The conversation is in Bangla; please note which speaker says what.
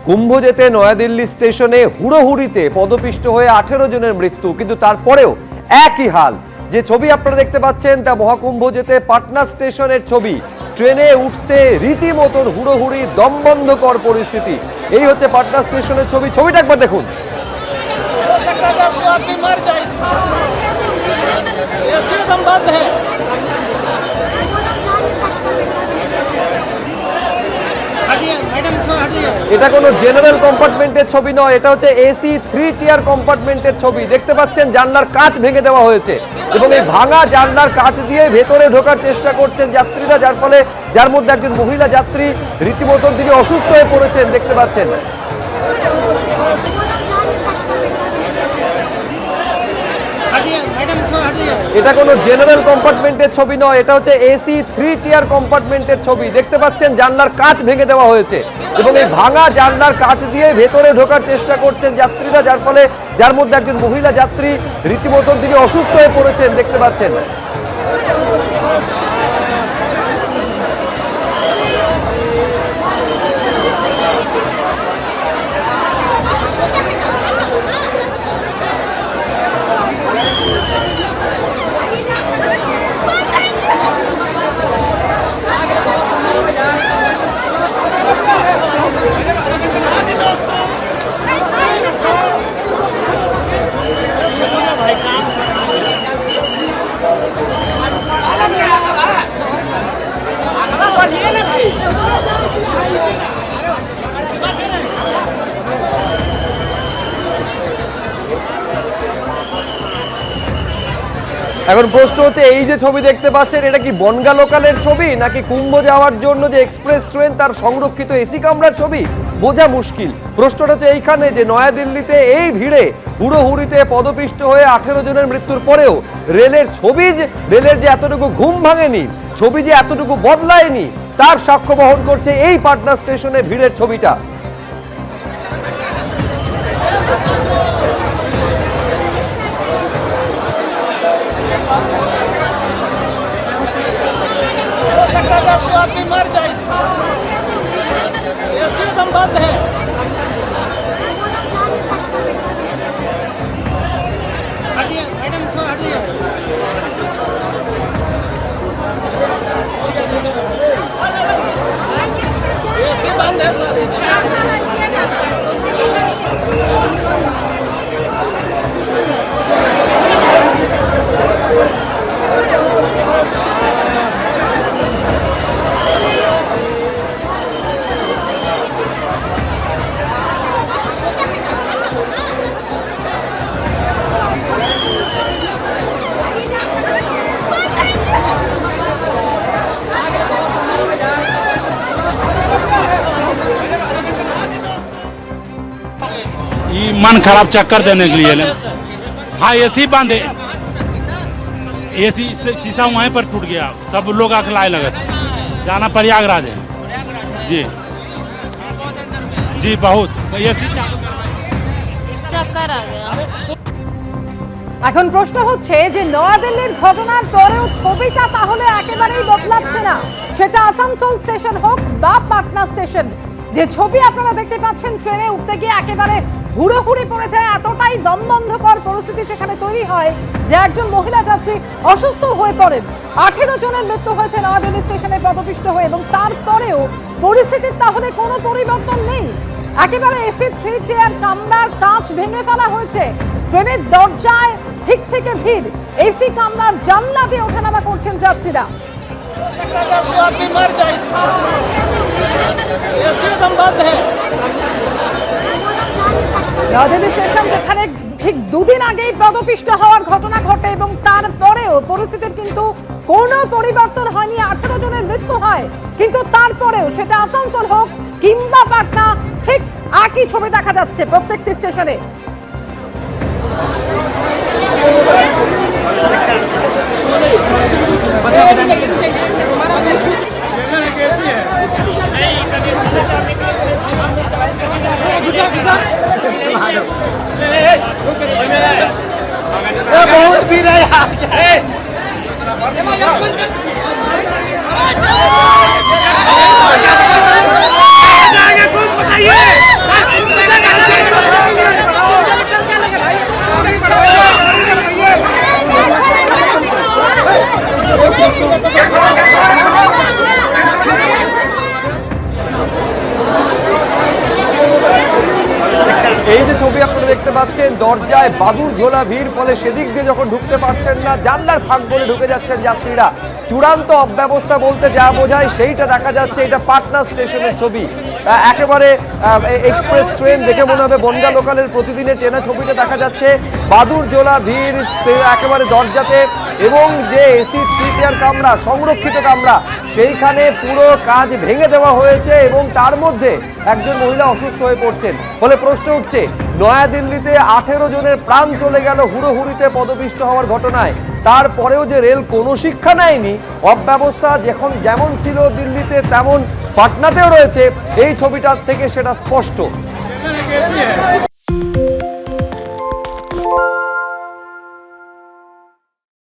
Speaker 1: কুম্ভ যেতে নয়াদিল্লি স্টেশনে হুড়োহুড়িতে পদপিষ্ট হয়ে 18 জনের মৃত্যু, কিন্তু তারপরেও একই হাল। যে ছবি আপনারা দেখতে পাচ্ছেন তা মহাকুম্ভ যেতে পাটনা স্টেশনের ছবি। ট্রেনে উঠতে রীতিমতন হুড়োহুড়ি, দমবন্ধকর পরিস্থিতি। এই হচ্ছে পাটনা স্টেশনের ছবি। ছবিটা একবার দেখুন। এটা কোনো জেনারেল কম্পার্টমেন্টের ছবি নয়, এটা হচ্ছে এসি 3 টিয়ার কম্পার্টমেন্টের ছবি। দেখতে পাচ্ছেন জানলার কাঁচ ভেঙে দেওয়া হয়েছে এবং এই ভাঙা জানলার কাঁচ দিয়ে ভেতরে ঢোকার চেষ্টা করছেন যাত্রীরা, যার মধ্যে একজন মহিলা যাত্রী রীতিমতো তিনি অসুস্থ হয়ে পড়েছেন, দেখতে পাচ্ছেন। এটা কোনো জেনারেল কম্পার্টমেন্টের ছবি নয়, এটা হচ্ছে এসি 3 টিয়ার কম্পার্টমেন্টের ছবি। দেখতে পাচ্ছেন জানলার কাঁচ ভেঙে দেওয়া হয়েছে এবং এই ভাঙা জানলার কাঁচ দিয়ে ভেতরে ঢোকার চেষ্টা করছেন যাত্রীরা, যার মধ্যে একজন মহিলা যাত্রী রীতিমতো তিনি অসুস্থ হয়ে পড়েছেন, দেখতে পাচ্ছেন। এখন প্রশ্ন হচ্ছে, এই যে ছবি দেখতে পাচ্ছেন এটা কি বনগা লোকালের ছবি নাকি কুম্ভ যাওয়ার জন্য যে এক্সপ্রেস ট্রেন তার সংরক্ষিত এসি কামরার ছবি বোঝা মুশকিল। প্রশ্নটা হচ্ছে এইখানে যে নয়াদিল্লিতে এই ভিড়ে হুড়োহুড়িতে পদপিষ্ট হয়ে 18 জনের মৃত্যুর পরেও রেলের যে এতটুকু ঘুম ভাঙেনি, ছবি যে এতটুকু বদলায়নি, তার সাক্ষ্য বহন করছে এই পাটনা স্টেশনে ভিড়ের ছবিটা।
Speaker 2: आदमी मर जाए इसमें, एसी एकदम बंद है। हटिए मैडम, को हटिए। एसी बंद है सर।
Speaker 3: मन खराब चक्कर देने के लिए। हाँ एसी बंद है, एसी शीशा वहीं पर टूट गया, सब लोग अखलाए लगे। जाना प्रयागराज है जी जी, बहुत एसी
Speaker 4: चक्कर आ गया।
Speaker 5: এখন প্রশ্ন হচ্ছে যে নয়াদিল্লির ঘটনার পরেও ছবিটা তাহলে একেবারেই বদলাচ্ছে না, সেটা আসানসোল স্টেশন হোক বা পাটনা স্টেশন। যে ছবি আপনারা দেখতে পাচ্ছেন, ট্রেনে উঠতে গিয়ে একেবারে হুড়োহুড়ি পড়ে যায়, এতটাই দমবন্ধকর পরিস্থিতি সেখানে তৈরি হয় যে একজন মহিলা যাত্রী অসুস্থ হয়ে পড়েন। 18 জনের মৃত্যু হয়েছে নয়াদিল্লি স্টেশনে পদপিষ্ট হয়ে, এবং তারপরেও পরিস্থিতির তাহলে কোনো পরিবর্তন নেই। একেবারে এসি 3 টিয়ার কামরার কাঁচ ভেঙে ফেলা হয়েছে, ট্রেনের দরজায় ঠিক থেকে ভিড়, এসি কামরার জানলা দিয়ে ওঠানামা করছেন যাত্রীরা।
Speaker 2: आदमी मर जाए इसमें, एसी एकदम बंद है।
Speaker 5: নয়াদিল্লি স্টেশন যেখানে ঠিক দুদিন আগেই পদপিষ্ট হওয়ার ঘটনা ঘটে এবং তারপরেও পরিস্থিতির কিন্তু কোনো পরিবর্তন হয়নি, 18 জনের মৃত্যু হয়, কিন্তু তারপরেও সেটা আসানসোল হোক কিংবা পাটনা, ঠিক একই ছবি দেখা যাচ্ছে প্রত্যেকটি স্টেশনে।
Speaker 2: बहुत भीड़ है यार। बताइए
Speaker 1: এই যে ছবি আপনারা দেখতে পাচ্ছেন, দরজায় বাদুর ঝোলা ভিড়, ফলে সেদিক দিয়ে যখন ঢুকতে পারছেন না, জানলার ফাঁক বলে ঢুকে যাচ্ছেন যাত্রীরা। চূড়ান্ত অব্যবস্থা বলতে যা বোঝায় সেইটা দেখা যাচ্ছে। এটা পাটনা স্টেশনের ছবি, একেবারে এক্সপ্রেস ট্রেন দেখে মনে হবে বনগা লোকালের প্রতিদিনের চেনা ছবিটা দেখা যাচ্ছে। বাদুর ঝোলা ভিড় একেবারে দরজাতে, এবং যে এসি 3 টিয়ার কামরা, সংরক্ষিত কামরা, সেইখানে পুরো কাজ ভেঙে দেওয়া হয়েছে এবং তার মধ্যে একজন মহিলা অসুস্থ হয়ে পড়ছেন। ফলে প্রশ্ন উঠছে, নয়াদিল্লিতে 18 জনের প্রাণ চলে গেল হুড়োহুড়িতে পদপিষ্ট হওয়ার ঘটনায়, তারপরেও যে রেল কোনো শিক্ষা নেয়নি, অব্যবস্থা যেমন ছিল দিল্লিতে তেমন পাটনাতেও রয়েছে, এই ছবিটার থেকে সেটা স্পষ্ট।